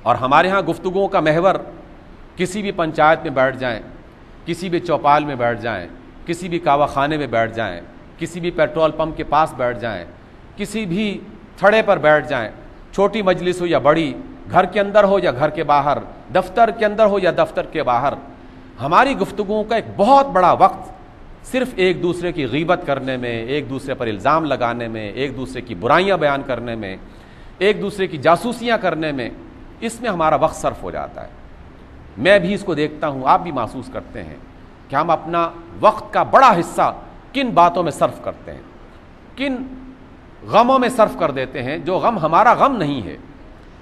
اور ہمارے ہاں گفتگوؤں کا محور کسی بھی پنچایت میں بیٹھ جائیں، کسی بھی چوپال میں بیٹھ جائیں، کسی بھی کاوا خانے میں بیٹھ جائیں، کسی بھی پیٹرول پمپ کے پاس بیٹھ جائیں، کسی بھی تھڑے پر بیٹھ جائیں، چھوٹی مجلس ہو یا بڑی، گھر کے اندر ہو یا گھر کے باہر، دفتر کے اندر ہو یا دفتر کے باہر، ہماری گفتگوؤں کا ایک بہت بڑا وقت صرف ایک دوسرے کی غیبت کرنے میں، ایک دوسرے پر الزام لگانے میں، ایک دوسرے کی برائیاں بیان کرنے میں، ایک دوسرے کی جاسوسیاں کرنے میں، اس میں ہمارا وقت صرف ہو جاتا ہے۔ میں بھی اس کو دیکھتا ہوں، آپ بھی محسوس کرتے ہیں کہ ہم اپنا وقت کا بڑا حصہ کن باتوں میں صرف کرتے ہیں، کن غموں میں صرف کر دیتے ہیں جو غم ہمارا غم نہیں ہے،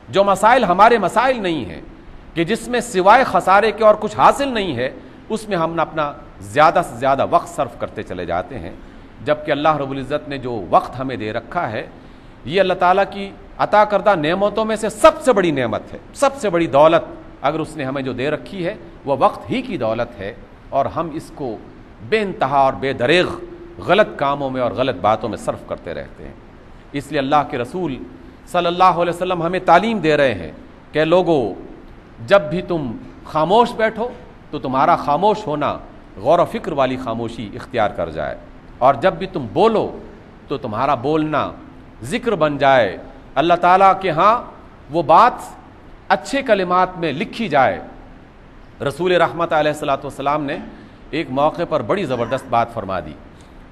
جو مسائل ہمارے مسائل نہیں ہیں، کہ جس میں سوائے خسارے کے اور کچھ حاصل نہیں ہے، اس میں ہم اپنا زیادہ سے زیادہ وقت صرف کرتے چلے جاتے ہیں، جبکہ اللہ رب العزت نے جو وقت ہمیں دے رکھا ہے یہ اللہ تعالیٰ کی عطا کردہ نعمتوں میں سے سب سے بڑی نعمت ہے، سب سے بڑی دولت اگر اس نے ہمیں جو دے رکھی ہے وہ وقت ہی کی دولت ہے، اور ہم اس کو بے انتہا اور بے دریغ غلط کاموں میں اور غلط باتوں میں صرف کرتے رہتے ہیں۔ اس لیے اللہ کے رسول صلی اللہ علیہ وسلم ہمیں تعلیم دے رہے ہیں کہ لوگو، جب بھی تم خاموش بیٹھو تو تمہارا خاموش ہونا غور و فکر والی خاموشی اختیار کر جائے، اور جب بھی تم بولو تو تمہارا بولنا ذکر بن جائے، اللہ تعالیٰ کے ہاں وہ بات اچھے کلمات میں لکھی جائے۔ رسول رحمت علیہ الصلوۃ والسلام نے ایک موقع پر بڑی زبردست بات فرما دی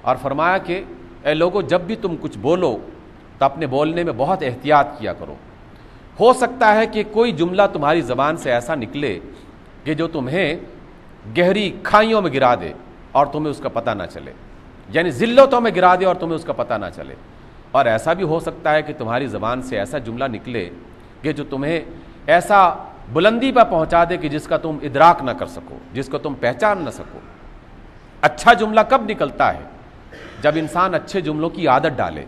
اور فرمایا کہ اے لوگو، جب بھی تم کچھ بولو تو اپنے بولنے میں بہت احتیاط کیا کرو، ہو سکتا ہے کہ کوئی جملہ تمہاری زبان سے ایسا نکلے کہ جو تمہیں گہری کھائیوں میں گرا دے اور تمہیں اس کا پتہ نہ چلے، یعنی ذلتوں میں گرا دے اور تمہیں اس کا پتہ نہ چلے، اور ایسا بھی ہو سکتا ہے کہ تمہاری زبان سے ایسا جملہ نکلے کہ جو تمہیں ایسا بلندی پر پہنچا دے کہ جس کا تم ادراک نہ کر سکو، جس کو تم پہچان نہ سکو۔ اچھا جملہ کب نکلتا ہے؟ جب انسان اچھے جملوں کی عادت ڈالے۔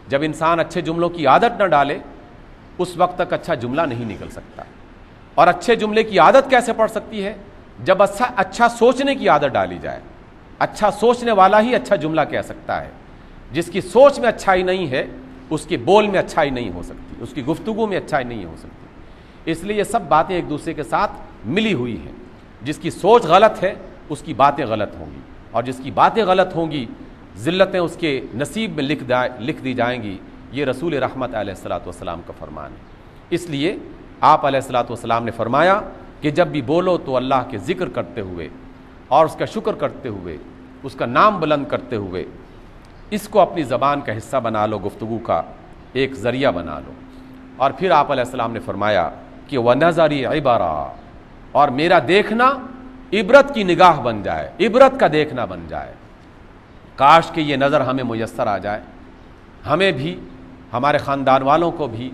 جب انسان اچھے جملوں کی عادت نہ ڈالے اس وقت تک اچھا جملہ نہیں نکل سکتا۔ اور اچھے جملے کی عادت کیسے پڑ سکتی ہے؟ جب اچھا سوچنے کی عادت ڈالی جائے۔ اچھا سوچنے والا ہی اچھا جملہ کہہ سکتا ہے۔ جس کی سوچ میں اچھائی نہیں ہے اس کے بول میں اچھائی نہیں ہو سکتی، اس کی گفتگو میں اچھائی نہیں ہو سکتی۔ اس لیے یہ سب باتیں ایک دوسرے کے ساتھ ملی ہوئی ہیں۔ جس کی سوچ غلط ہے اس کی باتیں غلط ہوں گی، اور جس کی باتیں غلط ہوں گی ذلتیں اس کے نصیب میں لکھ دی جائیں گی۔ یہ رسول رحمت علیہ الصلوۃ والسلام کا فرمان ہے۔ اس لیے آپ علیہ الصلوۃ والسلام نے فرمایا کہ جب بھی بولو تو اللہ کے ذکر کرتے ہوئے اور اس کا شکر کرتے ہوئے، اس کا نام بلند کرتے ہوئے، اس کو اپنی زبان کا حصہ بنا لو، گفتگو کا ایک ذریعہ بنا لو۔ اور پھر آپ علیہ السلام نے فرمایا کہ وَنَظَرِ عِبَرًا، اور میرا دیکھنا عبرت کی نگاہ بن جائے، عبرت کا دیکھنا بن جائے۔ کاش کہ یہ نظر ہمیں میسر آ جائے، ہمیں بھی، ہمارے خاندان والوں کو بھی،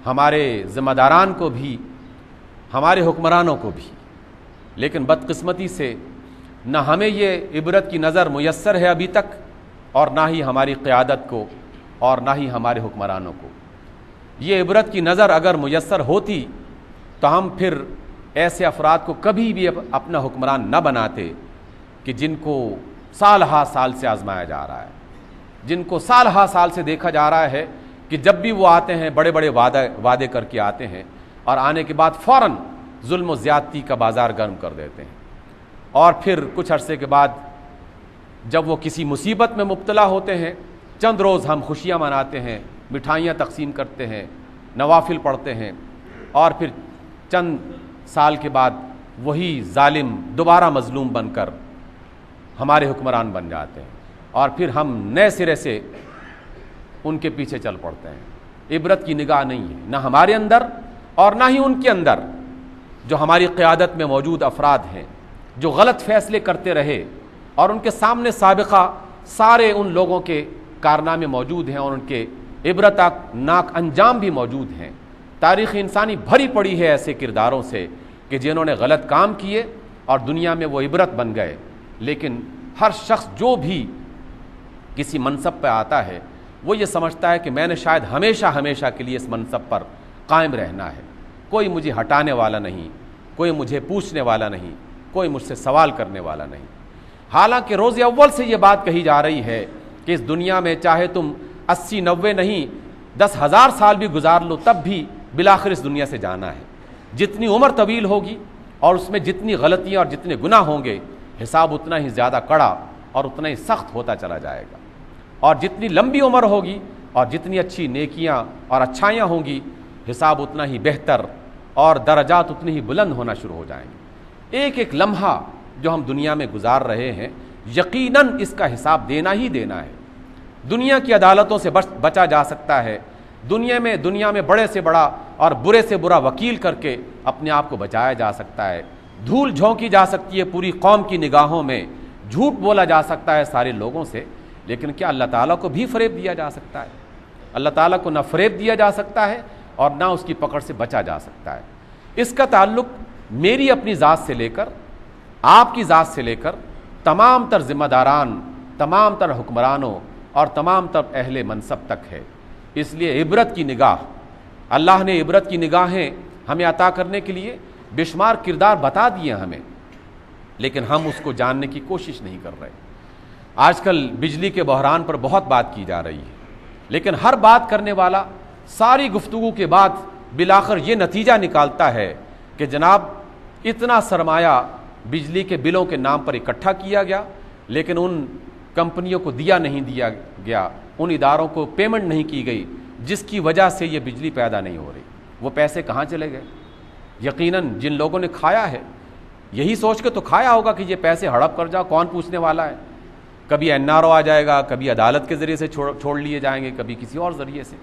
ہمارے ذمہ داران کو بھی، ہمارے حکمرانوں کو بھی، لیکن بدقسمتی سے نہ ہمیں یہ عبرت کی نظر میسر ہے ابھی تک، اور نہ ہی ہماری قیادت کو اور نہ ہی ہمارے حکمرانوں کو۔ یہ عبرت کی نظر اگر میسر ہوتی تو ہم پھر ایسے افراد کو کبھی بھی اپنا حکمران نہ بناتے کہ جن کو سال ہا سال سے آزمایا جا رہا ہے، جن کو سال ہا سال سے دیکھا جا رہا ہے کہ جب بھی وہ آتے ہیں بڑے بڑے وعدے کر کے آتے ہیں، اور آنے کے بعد فوراً ظلم و زیادتی کا بازار گرم کر دیتے ہیں، اور پھر کچھ عرصے کے بعد جب وہ کسی مصیبت میں مبتلا ہوتے ہیں، چند روز ہم خوشیاں مناتے ہیں، مٹھائیاں تقسیم کرتے ہیں، نوافل پڑھتے ہیں، اور پھر چند سال کے بعد وہی ظالم دوبارہ مظلوم بن کر ہمارے حکمران بن جاتے ہیں، اور پھر ہم نئے سرے سے ان کے پیچھے چل پڑتے ہیں۔ عبرت کی نگاہ نہیں ہے، نہ ہمارے اندر اور نہ ہی ان کے اندر۔ جو ہماری قیادت میں موجود افراد ہیں جو غلط فیصلے کرتے رہے، اور ان کے سامنے سابقہ سارے ان لوگوں کے کارنامے موجود ہیں اور ان کے عبرتناک انجام بھی موجود ہیں۔ تاریخ انسانی بھری پڑی ہے ایسے کرداروں سے کہ جنہوں نے غلط کام کیے اور دنیا میں وہ عبرت بن گئے، لیکن ہر شخص جو بھی کسی منصب پہ آتا ہے وہ یہ سمجھتا ہے کہ میں نے شاید ہمیشہ ہمیشہ کے لیے اس منصب پر قائم رہنا ہے، کوئی مجھے ہٹانے والا نہیں، کوئی مجھے پوچھنے والا نہیں، کوئی مجھ سے سوال کرنے والا نہیں۔ حالانکہ روز اول سے یہ بات کہی جا رہی ہے کہ اس دنیا میں چاہے تم 80 90 نہیں 10,000 سال بھی گزار لو تب بھی بالآخر اس دنیا سے جانا ہے. جتنی عمر طویل ہوگی اور اس میں جتنی غلطیاں اور جتنے گناہ ہوں گے، حساب اتنا ہی زیادہ کڑا اور اتنا ہی سخت ہوتا چلا جائے گا. اور جتنی لمبی عمر ہوگی اور جتنی اچھی نیکیاں اور اچھائیاں ہوں گی، حساب اتنا ہی بہتر اور درجات اتنی ہی بلند ہونا شروع ہو جائیں گے. ایک ایک لمحہ جو ہم دنیا میں گزار رہے ہیں، یقیناً اس کا حساب دینا ہی دینا ہے. دنیا کی عدالتوں سے بچا جا سکتا ہے، دنیا میں بڑے سے بڑا اور برے سے برا وکیل کر کے اپنے آپ کو بچایا جا سکتا ہے. دھول جھونکی جا سکتی ہے پوری قوم کی نگاہوں میں، جھوٹ بولا جا سکتا ہے سارے لوگوں سے، لیکن کیا اللہ تعالیٰ کو بھی فریب دیا جا سکتا ہے؟ اللہ تعالیٰ کو نہ فریب دیا جا سکتا ہے اور نہ اس کی پکڑ سے بچا جا سکتا ہے. اس کا تعلق میری اپنی ذات سے لے کر، آپ کی ذات سے لے کر، تمام تر ذمہ داران، تمام تر حکمرانوں اور تمام تر اہل منصب تک ہے. اس لیے عبرت کی نگاہ، اللہ نے عبرت کی نگاہیں ہمیں عطا کرنے کے لیے بے شمار کردار بتا دیے ہمیں، لیکن ہم اس کو جاننے کی کوشش نہیں کر رہے. آج کل بجلی کے بحران پر بہت بات کی جا رہی ہے، لیکن ہر بات کرنے والا ساری گفتگو کے بعد بالآخر یہ نتیجہ نکالتا ہے کہ جناب اتنا سرمایہ بجلی کے بلوں کے نام پر اکٹھا کیا گیا، لیکن ان کمپنیوں کو نہیں دیا گیا، ان اداروں کو پیمنٹ نہیں کی گئی، جس کی وجہ سے یہ بجلی پیدا نہیں ہو رہی. وہ پیسے کہاں چلے گئے؟ یقیناً جن لوگوں نے کھایا ہے، یہی سوچ کے تو کھایا ہوگا کہ یہ پیسے ہڑپ کر جاؤ، کون پوچھنے والا ہے. کبھی NRO آ جائے گا، کبھی عدالت کے ذریعے سے چھوڑ لیے جائیں گے، کبھی کسی اور ذریعے سے.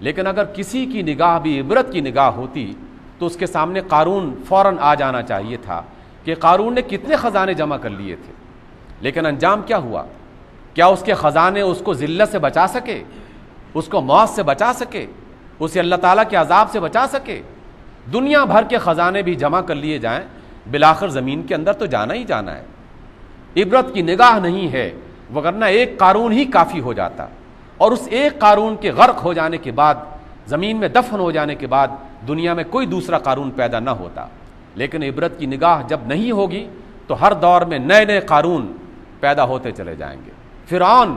لیکن اگر کسی کی نگاہ بھی عبرت کی نگاہ ہوتی تو اس کے سامنے قارون فوراً آ جانا چاہیے تھا کہ قارون نے کتنے خزانے جمع کر لیے تھے، لیکن انجام کیا ہوا؟ کیا اس کے خزانے اس کو ذلت سے بچا سکے، اس کو موت سے بچا سکے، اسے اللہ تعالیٰ کے عذاب سے بچا سکے؟ دنیا بھر کے خزانے بھی جمع کر لیے جائیں، بالآخر زمین کے اندر تو جانا ہی جانا ہے. عبرت کی نگاہ نہیں ہے، وگرنہ ایک قارون ہی کافی ہو جاتا، اور اس ایک قارون کے غرق ہو جانے کے بعد، زمین میں دفن ہو جانے کے بعد دنیا میں کوئی دوسرا قارون پیدا نہ ہوتا. لیکن عبرت کی نگاہ جب نہیں ہوگی تو ہر دور میں نئے نئے قارون پیدا ہوتے چلے جائیں گے. فرعون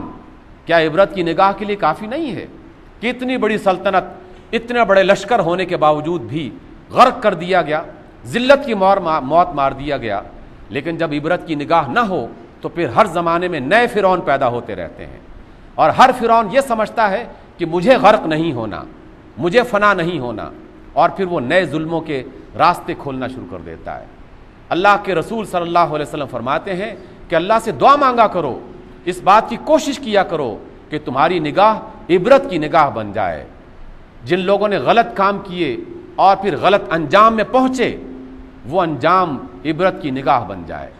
کیا عبرت کی نگاہ کے لیے کافی نہیں ہے کہ اتنی بڑی سلطنت، اتنے بڑے لشکر ہونے کے باوجود بھی غرق کر دیا گیا، ذلت کی موت مار دیا گیا؟ لیکن جب عبرت کی نگاہ نہ ہو تو پھر ہر زمانے میں نئے فرعون پیدا ہوتے رہتے ہیں، اور ہر فرعون یہ سمجھتا ہے کہ مجھے غرق نہیں ہونا، مجھے فنا نہیں ہونا، اور پھر وہ نئے ظلموں کے راستے کھولنا شروع کر دیتا ہے. اللہ کے رسول صلی اللہ علیہ وسلم فرماتے ہیں کہ اللہ سے دعا مانگا کرو، اس بات کی کوشش کیا کرو کہ تمہاری نگاہ عبرت کی نگاہ بن جائے. جن لوگوں نے غلط کام کیے اور پھر غلط انجام میں پہنچے، وہ انجام عبرت کی نگاہ بن جائے.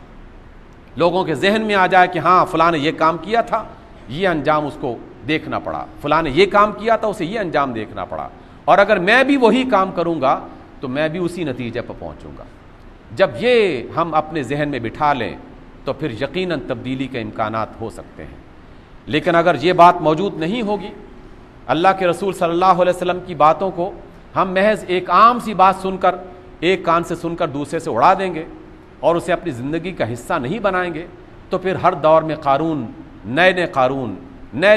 لوگوں کے ذہن میں آ جائے کہ ہاں فلاں نے یہ کام کیا تھا، یہ انجام اس کو دیکھنا پڑا، فلاں نے یہ کام کیا تھا، اسے یہ انجام دیکھنا پڑا، اور اگر میں بھی وہی کام کروں گا تو میں بھی اسی نتیجے پر پہنچوں گا. جب یہ ہم اپنے ذہن میں بٹھا لیں تو پھر یقیناً تبدیلی کے امکانات ہو سکتے ہیں. لیکن اگر یہ بات موجود نہیں ہوگی، اللہ کے رسول صلی اللہ علیہ وسلم کی باتوں کو ہم محض ایک عام سی بات سن کر، ایک کان سے سن کر دوسرے سے اڑا دیں گے اور اسے اپنی زندگی کا حصہ نہیں بنائیں گے، تو پھر ہر دور میں قارون، نئے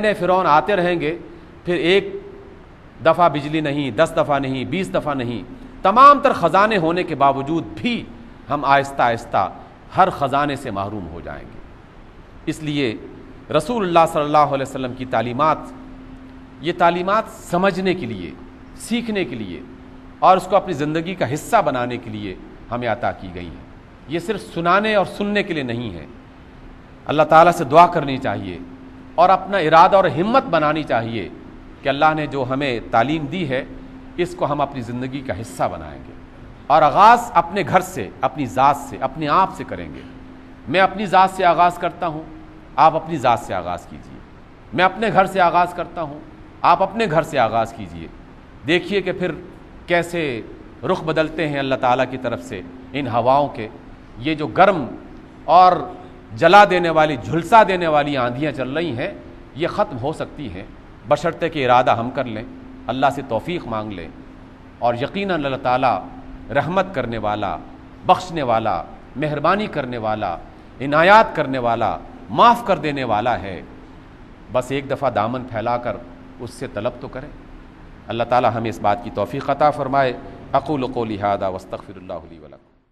نئے فرعون آتے رہیں گے. پھر ایک دفعہ بجلی نہیں، 10 دفعہ نہیں، 20 دفعہ نہیں، تمام تر خزانے ہونے کے باوجود بھی ہم آہستہ آہستہ ہر خزانے سے محروم ہو جائیں گے. اس لیے رسول اللہ صلی اللہ علیہ وسلم کی تعلیمات، یہ تعلیمات سمجھنے کے لیے، سیکھنے کے لیے اور اس کو اپنی زندگی کا حصہ بنانے کے لیے ہمیں عطا کی گئی ہیں. یہ صرف سنانے اور سننے کے لیے نہیں ہے. اللہ تعالیٰ سے دعا کرنی چاہیے اور اپنا ارادہ اور ہمت بنانی چاہیے کہ اللہ نے جو ہمیں تعلیم دی ہے اس کو ہم اپنی زندگی کا حصہ بنائیں گے. اور آغاز اپنے گھر سے، اپنی ذات سے، اپنے آپ سے کریں گے. میں اپنی ذات سے آغاز کرتا ہوں، آپ اپنی ذات سے آغاز کیجئے. میں اپنے گھر سے آغاز کرتا ہوں، آپ اپنے گھر سے آغاز کیجئے. دیکھیے کہ پھر کیسے رخ بدلتے ہیں اللہ تعالیٰ کی طرف سے ان ہواؤں کے. یہ جو گرم اور جلا دینے والی، جھلسا دینے والی آندھیاں چل رہی ہیں، یہ ختم ہو سکتی ہیں بشرطے کہ ارادہ ہم کر لیں، اللہ سے توفیق مانگ لیں. اور یقیناً اللہ تعالیٰ رحمت کرنے والا، بخشنے والا، مہربانی کرنے والا، عنایات کرنے والا، معاف کر دینے والا ہے. بس ایک دفعہ دامن پھیلا کر اس سے طلب تو کریں. اللہ تعالی ہمیں اس بات کی توفیق عطا فرمائے۔ اقول قولی ھذا واستغفر اللہ لی ولکم۔